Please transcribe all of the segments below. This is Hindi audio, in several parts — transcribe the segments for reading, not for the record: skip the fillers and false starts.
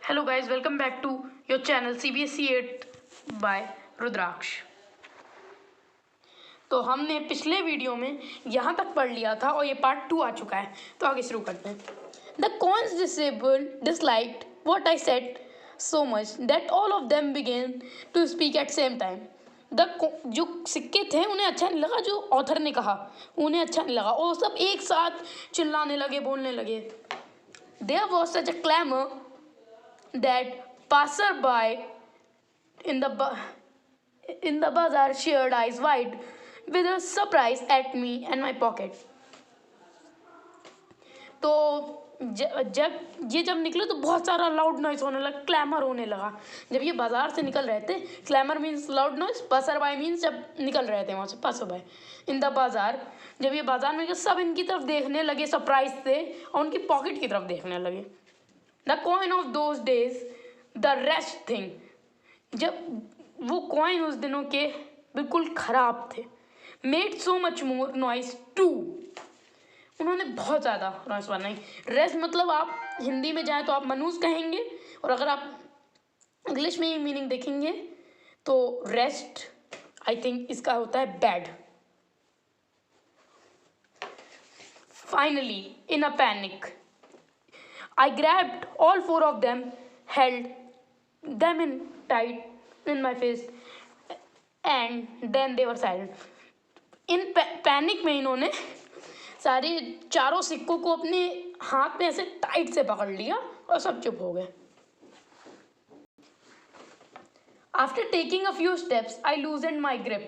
Hello guys, welcome back to your channel CBSE 8 by रुद्राक्ष। तो हमने पिछले वीडियो में यहाँ तक पढ़ लिया था और ये पार्ट 2 आ चुका है, तो आगे शुरू करते हैं। The coins disabled disliked what I said so much that all of them began to speak at same time. जो सिक्के थे उन्हें अच्छा नहीं लगा, जो ऑथर ने कहा उन्हें अच्छा नहीं लगा और सब एक साथ चिल्लाने लगे, बोलने लगे। There was such a clamor that passerby in the bazaar shared eyes wide with a surprise at me and my pocket. तो जब निकले तो बहुत सारा लाउड नॉइस होने लगा, क्लैमर होने लगा। जब ये बाजार से निकल रहे थे, clamour means loud noise, passerby means जब निकल रहे थे वहाँ से, passerby इन द बाजार। जब ये बाजार में सब इनकी तरफ देखने लगे सरप्राइज से और उनकी पॉकेट की तरफ देखने लगे। The coin of those days the rest thing, जब वो कॉइन उस दिनों के बिल्कुल ख़राब थे। Made so much more noise to, उन्होंने बहुत ज़्यादा नॉइस बनाई। रेस्ट मतलब आप हिंदी में जाए तो आप मनूस कहेंगे, और अगर आप इंग्लिश में ही मीनिंग देखेंगे तो रेस्ट आई थिंक इसका होता है bad. Finally in a panic I grabbed all four of them, held them in tight in my fist, and then they were silent. In panic में इन्होंने सारे चारों सिक्कों को अपने हाथ में ऐसे टाइट से पकड़ लिया और सब चुप हो गए। After taking a few steps, I loosened my grip.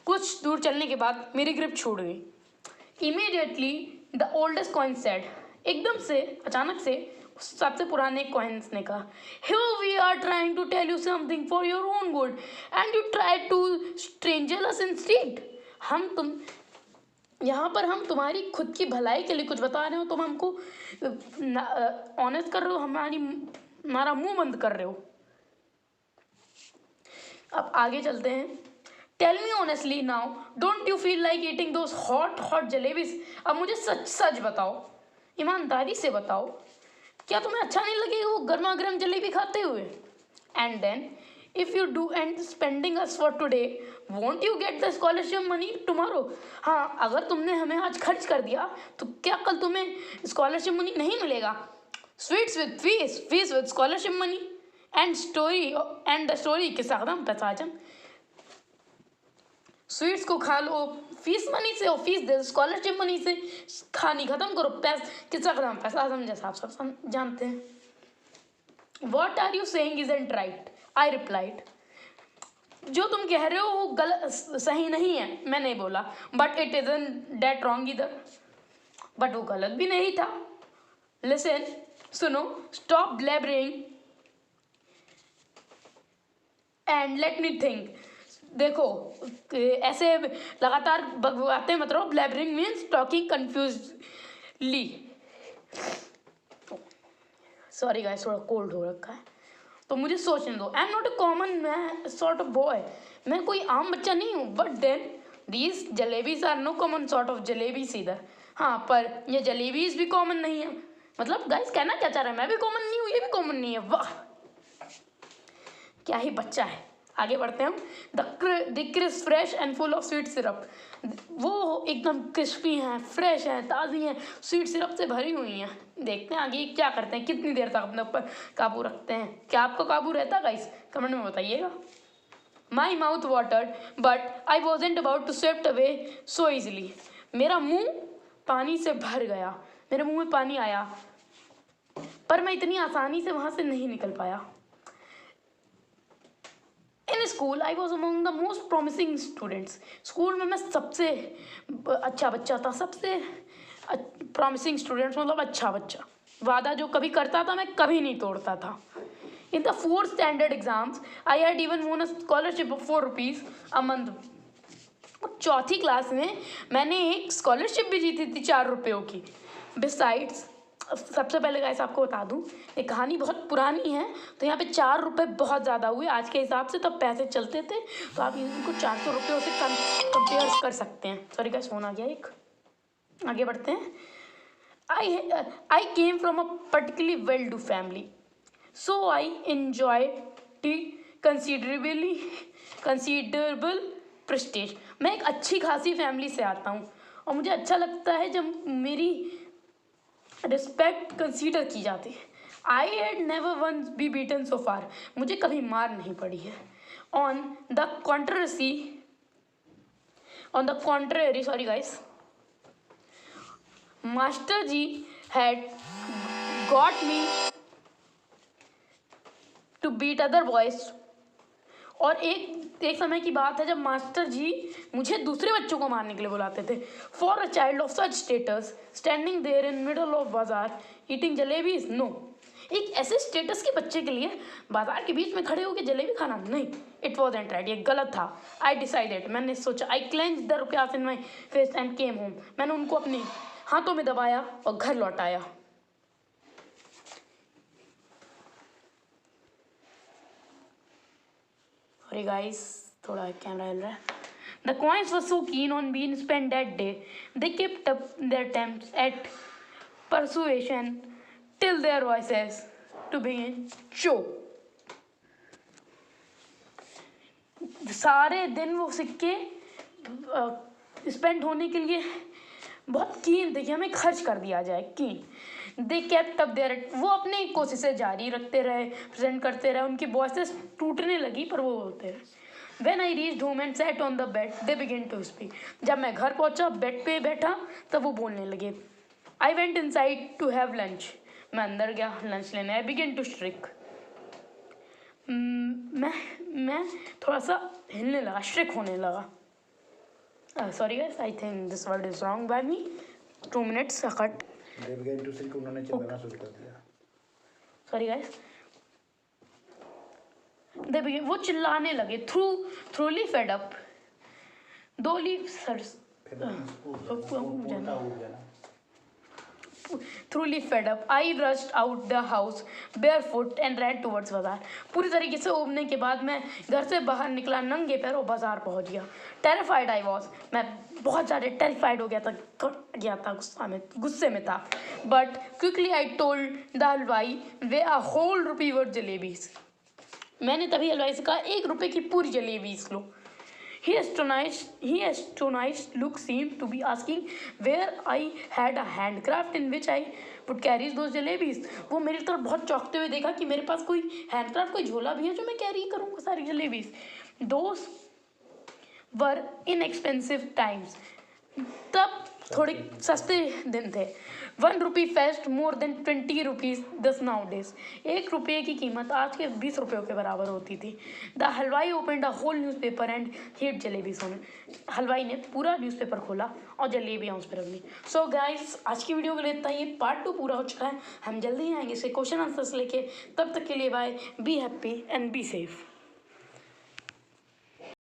कुछ दूर चलने के बाद मेरी ग्रिप छूट गई। Immediately, the oldest coin said, एकदम से अचानक से सबसे पुराने कॉइन्स ने कहा, Here we are trying to tell you something for your own good, and you try to stranger us instead. यहाँ पर हम तुम्हारी खुद की भलाई के लिए कुछ बता रहे हो, तुम हमको ऑनेस्ट कर रहे हो, हमारा मुंह बंद कर रहे हो। अब आगे चलते हैं। Tell me honestly now, don't you feel like eating those hot jalebis? अब मुझे सच सच बताओ, ईमानदारी से बताओ, क्या तुम्हें अच्छा नहीं लगेगा वो गर्मा गर्म जलेबी खाते हुए? And then if you do and spending us for today, won't you get the scholarship money tomorrow? हाँ, अगर तुमने हमें आज खर्च कर दिया तो क्या कल तुम्हें स्कॉलरशिप मनी नहीं मिलेगा? Sweets with fees, fees with scholarship money, and the story किस्सा खत्म, पैसा आजम। स्वीट्स को खा लो फीस मनी से और फीस दे स्कॉलरशिप मनी से, खानी खत्म करो, किस्सा खत्म, पैसा आजम, जैसा आप सब जानते हैं। What are you saying isn't right, I replied. जो तुम कह रहे हो वो गलत सही नहीं है, मैं नहीं बोला। But it isn't that wrong इधर, बट वो गलत भी नहीं था। लिसन, सुनो, stop blabbering and let me think. देखो, ऐसे लगातार बकवाते मत रहो। Blabbering means talking confusedly. Sorry guys, थोड़ा कोल्ड हो रखा है तो मुझे सोचने दो। I am not a common man sort of boy, मैं कोई आम बच्चा नहीं हूँ। But then these jalebis are no common sort of jalebis इधर। हाँ, पर ये जलेबीज भी कॉमन नहीं है। मतलब गाइस कहना क्या चाह रहा है, मैं भी कॉमन नहीं हूँ, ये भी कॉमन नहीं है। वाह, क्या ही बच्चा है। आगे बढ़ते हैं हम। The crisp fresh and full of sweet syrup, वो एकदम क्रिस्पी हैं, फ्रेश हैं, ताज़ी हैं, स्वीट सिरप से भरी हुई हैं। देखते हैं आगे क्या करते हैं, कितनी देर तक अपने ऊपर काबू रखते हैं। क्या आपको काबू रहता है गाइस? कमेंट में बताइएगा। My mouth watered but I wasn't about to swift away so easily. मेरा मुंह पानी से भर गया, मेरे मुंह में पानी आया, पर मैं इतनी आसानी से वहाँ से नहीं निकल पाया। In school I was among the most promising students. School में मैं सबसे अच्छा बच्चा था, सबसे प्रॉमिसिंग स्टूडेंट्स मतलब अच्छा बच्चा। वादा जो कभी करता था मैं कभी नहीं तोड़ता था। In the 4th standard exams I had even won a scholarship of 4 rupees a month. चौथी क्लास में मैंने एक स्कॉलरशिप भी जीती थी 4 रुपयों की। बिसाइड्स, सबसे पहले गाइस आपको बता दूं, ये कहानी बहुत पुरानी है, तो यहाँ पे 4 रुपये बहुत ज़्यादा हुए आज के हिसाब से। तब पैसे चलते थे तो आप इनको 400 रुपयों से कंपेयर कर सकते हैं। सॉरी गाइस, फोन आ गया एक। आगे बढ़ते हैं। I came from a particularly well do family. So I enjoy tea considerable prestige. मैं एक अच्छी खासी फैमिली से आता हूँ और मुझे अच्छा लगता है जब मेरी रिस्पेक्ट कंसीडर की जाती है। I had never once be beaten so far. मुझे कभी मार नहीं पड़ी है। On the contrary, sorry guys, master ji had got me to beat other boys. और एक समय की बात है जब मास्टर जी मुझे दूसरे बच्चों को मारने के लिए बुलाते थे। For a child of such status standing there in middle of bazaar eating jalebis, no. एक ऐसे स्टेटस के बच्चे के लिए बाजार के बीच में खड़े होकर जलेबी खाना, नहीं, इट वॉजंट राइट, ये गलत था। आई डिसाइडेड, मैंने सोचा, I clench the rupees in my face and came home. मैंने उनको अपने हाथों में दबाया और घर लौट आया। Sorry guys, थोड़ा कैमरा हिल रहा है। The coins were so keen on being spent that day, they kept up their attempts at persuasion till their voices to begin show. सारे दिन वो सिक्के स्पेंड होने के लिए बहुत कीन थे कि हमें खर्च कर दिया जाए, कीन। दे केप्ट अप देयर, वो अपनी कोशिशें जारी रखते रहे, प्रेजेंट करते रहे। उनकी वॉइसेस टूटने लगी पर वो होते रहे। When I reached home and sat on the bed they begin to speak. जब मैं घर पहुंचा, बेड पे बैठा, तब वो बोलने लगे। I went inside to have lunch. मैं अंदर गया लंच लेने। I begin to streak. मैं थोड़ा सा हिलने लगा, स्ट्रिक होने लगा। Sorry guys, I think this word is wrong by me. 2 minutes cut. उन्होंने चिल्लाना शुरू कर दिया। सॉरी गाइस, वो चिल्लाने लगे। थ्रूली fed up Truly fed up, I rushed out the house barefoot and ran towards बाजार। पूरी तरीके से उबने के बाद मैं घर से बाहर निकला, नंगे पैरों बाजार पहुंच गया। टेरिफाइड आई वॉज, मैं बहुत ज़्यादा टेरिफाइड हो गया था, गुस्से में था। But quickly I told the halwai weigh a whole rupee worth jalebis. मैंने तभी हलवाई से कहा, 1 रुपये की पूरी जलेबीज लो। He astonished look seemed to be asking where I had a handcraft in which I would carry those jalebis. वो मेरी तरफ बहुत चौंकते हुए देखा कि मेरे पास कोई हैंडक्राफ्ट, कोई झोला भी है जो मैं कैरी करूँगा सारी jalebis. Those were inexpensive times. तब थोड़े सस्ते दिन थे। 1 rupee fetched more than 20 rupees thus nowadays. 1 रुपये की कीमत आज के 20 रुपयों के बराबर होती थी। The halwai opened a whole newspaper and hid jalebis on it. हलवाई ने पूरा न्यूज़पेपर खोला और जलेबियाँ उस पर रख ली। सो गाइस, आज की वीडियो के लिए इतना ही। पार्ट 2 पूरा हो चुका है। हम जल्दी ही आएंगे इसके क्वेश्चन आंसर्स लेके। तब तक के लिए bye, be happy and be safe.